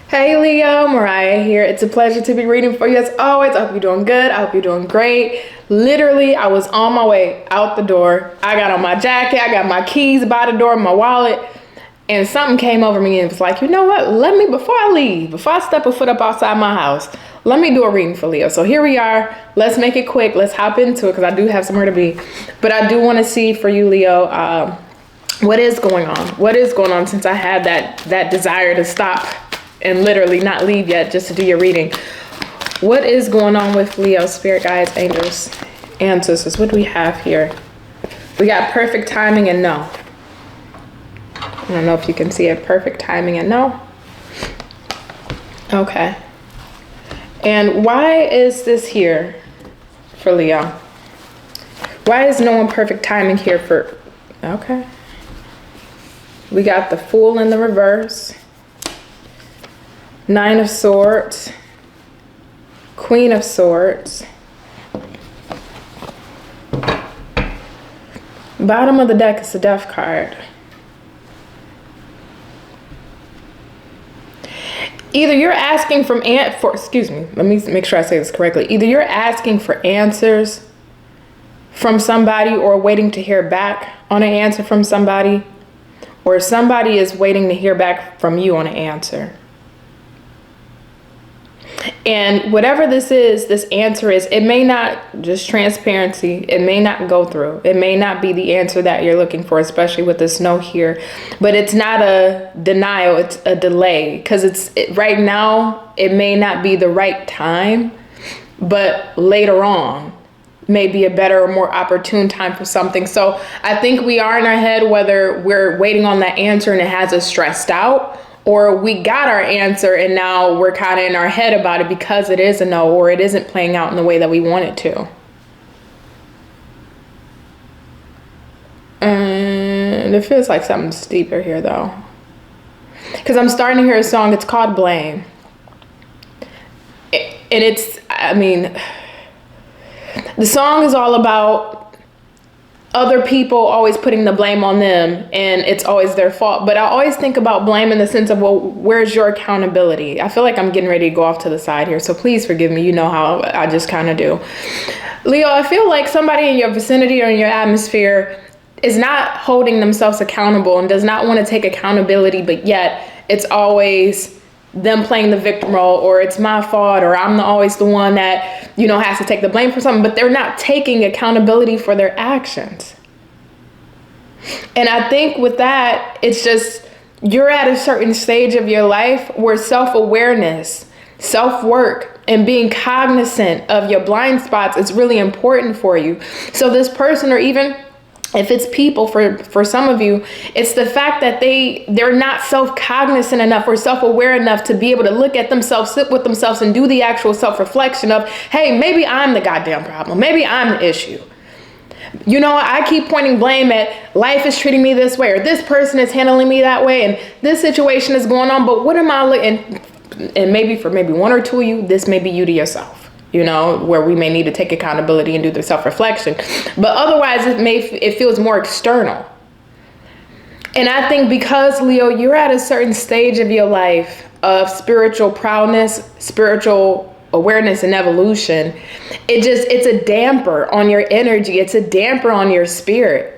Hey Leo, Mariah here. It's a pleasure to be reading for you as always. I hope you're doing good. I hope you're doing great. Literally, I was on my way out the door. I got on my jacket. I got my keys by the door, my wallet. And something came over me and was like, you know what? Before I leave, before I step a foot up outside my house, let me do a reading for Leo. So here we are. Let's make it quick. Let's hop into it because I do have somewhere to be. But I do want to see for you, Leo, what is going on? What is going on since I had that desire to stop and literally not leave yet just to do your reading. What is going on with Leo, spirit guides, angels, ancestors? What do we have here? We got perfect timing and no. I don't know if you can see it. Perfect timing and no. Okay. And why is this here for Leo? Why is no one perfect timing here for... Okay. We got the Fool in the reverse. Nine of Swords, Queen of Swords, bottom of the deck is the Death card. Either you're asking let me make sure I say this correctly. Either you're asking for answers from somebody or waiting to hear back on an answer from somebody, or somebody is waiting to hear back from you on an answer. And whatever this answer is, it may not, just transparency, it may not go through. It may not be the answer that you're looking for, especially with this no here. But it's not a denial, it's a delay. Because right now, it may not be the right time, but later on may be a better or more opportune time for something. So I think we are in our head, whether we're waiting on that answer and it has us stressed out, or we got our answer and now we're kind of in our head about it because it is a no, or it isn't playing out in the way that we want it to. And it feels like something's deeper here though. Because I'm starting to hear a song, it's called Blame. And the song is all about other people always putting the blame on them and it's always their fault. But I always think about blame in the sense of, well, where's your accountability? I feel like I'm getting ready to go off to the side here. So please forgive me. You know how I just kind of do. Leo, I feel like somebody in your vicinity or in your atmosphere is not holding themselves accountable and does not want to take accountability, but yet it's always them playing the victim role, or it's my fault, or I'm always the one that, has to take the blame for something, but they're not taking accountability for their actions. And I think with that, it's just, you're at a certain stage of your life where self-awareness, self-work, and being cognizant of your blind spots is really important for you. So this person, or even if it's people, for some of you, it's the fact that they're not self-cognizant enough or self-aware enough to be able to look at themselves, sit with themselves, and do the actual self-reflection of, hey, maybe I'm the goddamn problem. Maybe I'm the issue. I keep pointing blame at life is treating me this way, or this person is handling me that way, and this situation is going on, but what am I looking? And maybe for one or two of you, this may be you to yourself. Where we may need to take accountability and do the self-reflection. But otherwise, it feels more external. And I think because, Leo, you're at a certain stage of your life of spiritual prowess, spiritual awareness and evolution, it's a damper on your energy. It's a damper on your spirit.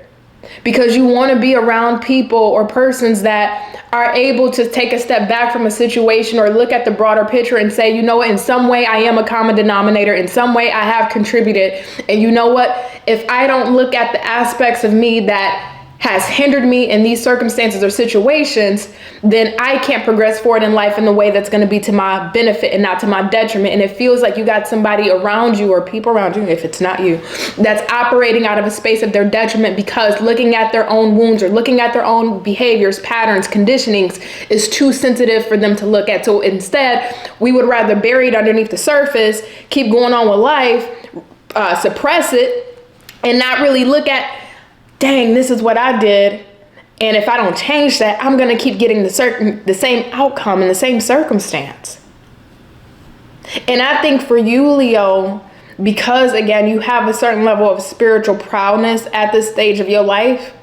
Because you want to be around people or persons that are able to take a step back from a situation or look at the broader picture and say, you know what, in some way I am a common denominator. In some way I have contributed. And you know what, if I don't look at the aspects of me that has hindered me in these circumstances or situations, then I can't progress forward in life in the way that's going to be to my benefit and not to my detriment. And it feels like you got somebody around you or people around you, if it's not you, that's operating out of a space of their detriment because looking at their own wounds or looking at their own behaviors, patterns, conditionings is too sensitive for them to look at. So instead, we would rather bury it underneath the surface, keep going on with life, suppress it, and not really look at, dang, this is what I did. And if I don't change that, I'm going to keep getting the same outcome in the same circumstance. And I think for you, Leo, because again, you have a certain level of spiritual prowess at this stage of your life,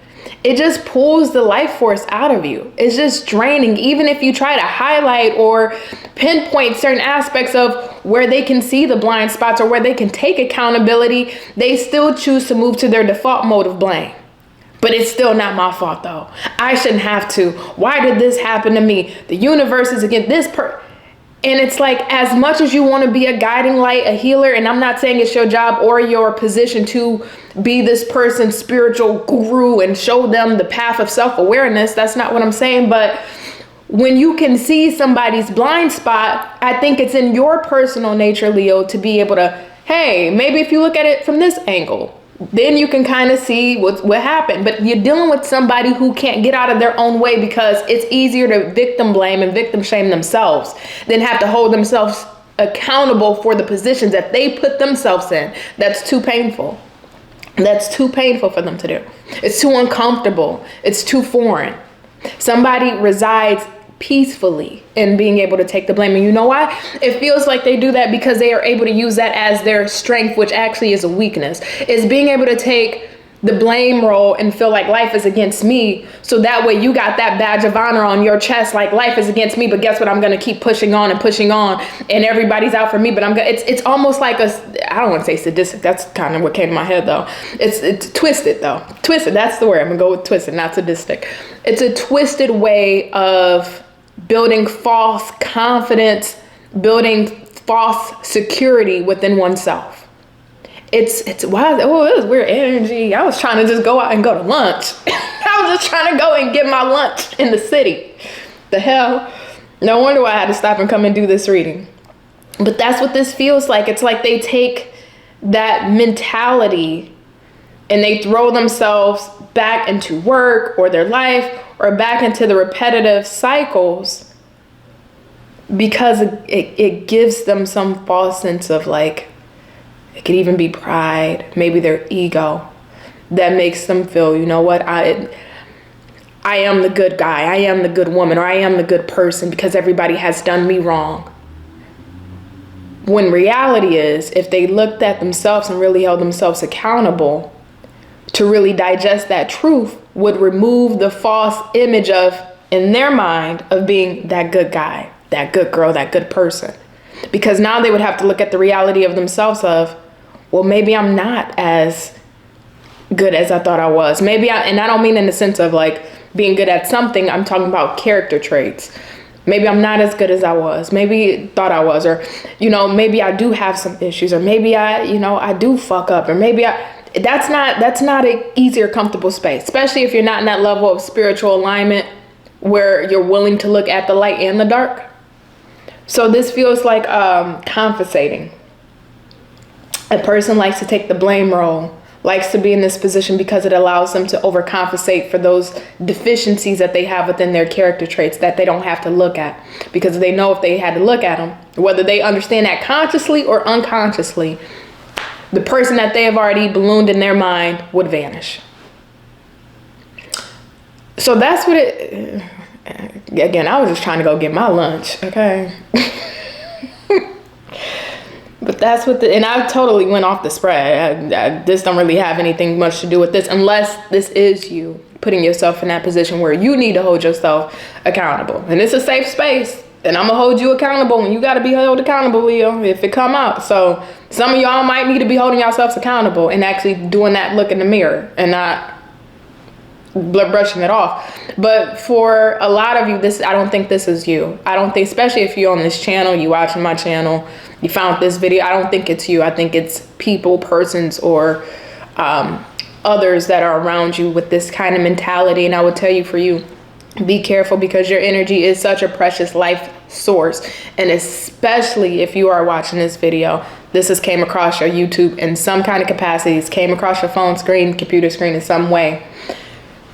it just pulls the life force out of you. It's just draining. Even if you try to highlight or pinpoint certain aspects of where they can see the blind spots or where they can take accountability, they still choose to move to their default mode of blame. But it's still not my fault though. I shouldn't have to. Why did this happen to me? The universe is against this And it's like, as much as you want to be a guiding light, a healer, and I'm not saying it's your job or your position to be this person's spiritual guru and show them the path of self-awareness. That's not what I'm saying. But when you can see somebody's blind spot, I think it's in your personal nature, Leo, to be able to, hey, maybe if you look at it from this angle, then you can kind of see what happened. But you're dealing with somebody who can't get out of their own way, because it's easier to victim blame and victim shame themselves than have to hold themselves accountable for the positions that they put themselves in. That's too painful. That's too painful for them to do. It's too uncomfortable. It's too foreign. Somebody resides peacefully in being able to take the blame. And you know why? It feels like they do that because they are able to use that as their strength, which actually is a weakness. Is being able to take the blame role and feel like life is against me. So that way you got that badge of honor on your chest, like life is against me, but guess what? I'm going to keep pushing on and everybody's out for me, but it's almost like I don't want to say sadistic. That's kind of what came to my head though. It's twisted though. Twisted. That's the word. I'm going to go with twisted, not sadistic. It's a twisted way of building false confidence, building false security within oneself. It's wow. Oh, it was weird energy. I was trying to just go out and go to lunch. I was just trying to go and get my lunch in the city. The hell? No wonder why I had to stop and come and do this reading. But that's what this feels like. It's like they take that mentality and they throw themselves back into work or their life or back into the repetitive cycles because it gives them some false sense of like, it could even be pride, maybe their ego, that makes them feel, you know what, I am the good guy, I am the good woman, or I am the good person because everybody has done me wrong. When reality is, if they looked at themselves and really held themselves accountable to really digest that truth, would remove the false image of, in their mind, of being that good guy, that good girl, that good person. Because now they would have to look at the reality of themselves of, well, maybe I'm not as good as I thought I was. And I don't mean in the sense of like being good at something. I'm talking about character traits. Maybe I'm not as good as I was. Maybe thought I was, or, maybe I do have some issues, or maybe I do fuck up, or maybe that's not an easy or comfortable space, especially if you're not in that level of spiritual alignment where you're willing to look at the light and the dark. So this feels like compensating. A person likes to take the blame role, likes to be in this position because it allows them to overcompensate for those deficiencies that they have within their character traits that they don't have to look at, because they know if they had to look at them, whether they understand that consciously or unconsciously, the person that they have already ballooned in their mind would vanish. So that's what again, I was just trying to go get my lunch, okay? But that's what and I totally went off the spread. This don't really have anything much to do with this, unless this is you putting yourself in that position where you need to hold yourself accountable. And it's a safe space, and I'm gonna hold you accountable, and you gotta be held accountable, Leo, if it come out. So some of y'all might need to be holding yourselves accountable and actually doing that look in the mirror and not brushing it off. But for a lot of you, I don't think this is you. I don't think, especially if you're on this channel, you watching my channel, you found this video, I don't think it's you. I think it's people, persons, or others that are around you with this kind of mentality. And I would tell you, for you, be careful, because your energy is such a precious life source. And especially if you are watching this video, this has came across your YouTube in some kind of capacities, came across your phone screen, computer screen in some way.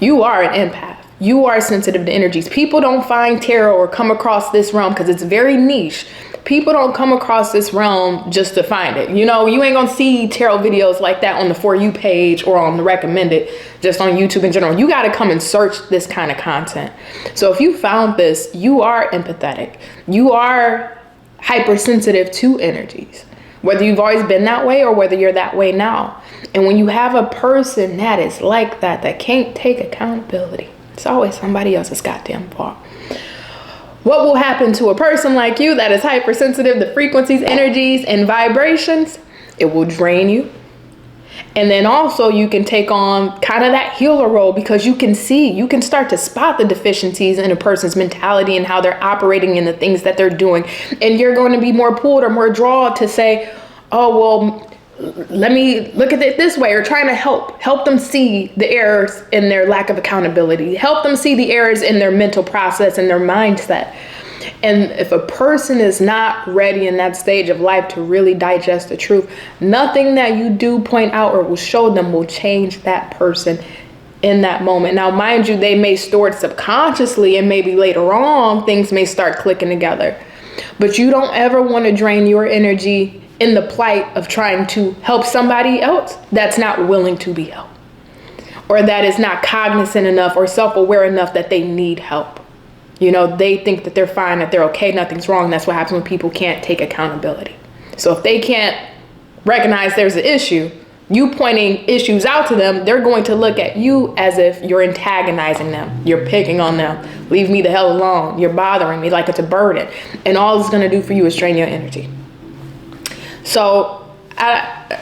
You are an empath. You are sensitive to energies. People don't find tarot or come across this realm because it's very niche. People don't come across this realm just to find it. You ain't gonna see tarot videos like that on the For You page or on the recommended, just on YouTube in general. You gotta come and search this kind of content. So if you found this, you are empathetic. You are hypersensitive to energies. whether you've always been that way or whether you're that way now. And when you have a person that is like that, that can't take accountability, it's always somebody else's goddamn fault. What will happen to a person like you that is hypersensitive to frequencies, energies, and vibrations? It will drain you. And then also you can take on kind of that healer role, because you can start to spot the deficiencies in a person's mentality and how they're operating in the things that they're doing. And you're going to be more pulled or more drawn to say, oh, well, let me look at it this way, or trying to help them see the errors in their lack of accountability, help them see the errors in their mental process and their mindset. And if a person is not ready in that stage of life to really digest the truth, nothing that you do point out or will show them will change that person in that moment. Now, mind you, they may store it subconsciously, and maybe later on things may start clicking together. But you don't ever want to drain your energy in the plight of trying to help somebody else that's not willing to be helped, or that is not cognizant enough or self-aware enough that they need help. You know, they think that they're fine, that they're okay, nothing's wrong. That's what happens when people can't take accountability. So if they can't recognize there's an issue, you pointing issues out to them, they're going to look at you as if you're antagonizing them. You're picking on them. Leave me the hell alone. You're bothering me, like it's a burden. And all it's going to do for you is drain your energy. So, I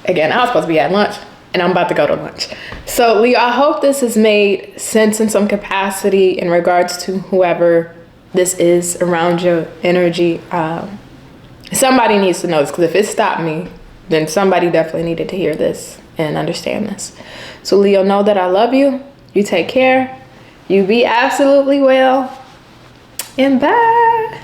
was supposed to be at lunch, and I'm about to go to lunch. So, Leo, I hope this has made sense in some capacity in regards to whoever this is around your energy. Somebody needs to know this, because if it stopped me, then somebody definitely needed to hear this and understand this. So, Leo, know that I love you. You take care. You be absolutely well. And bye.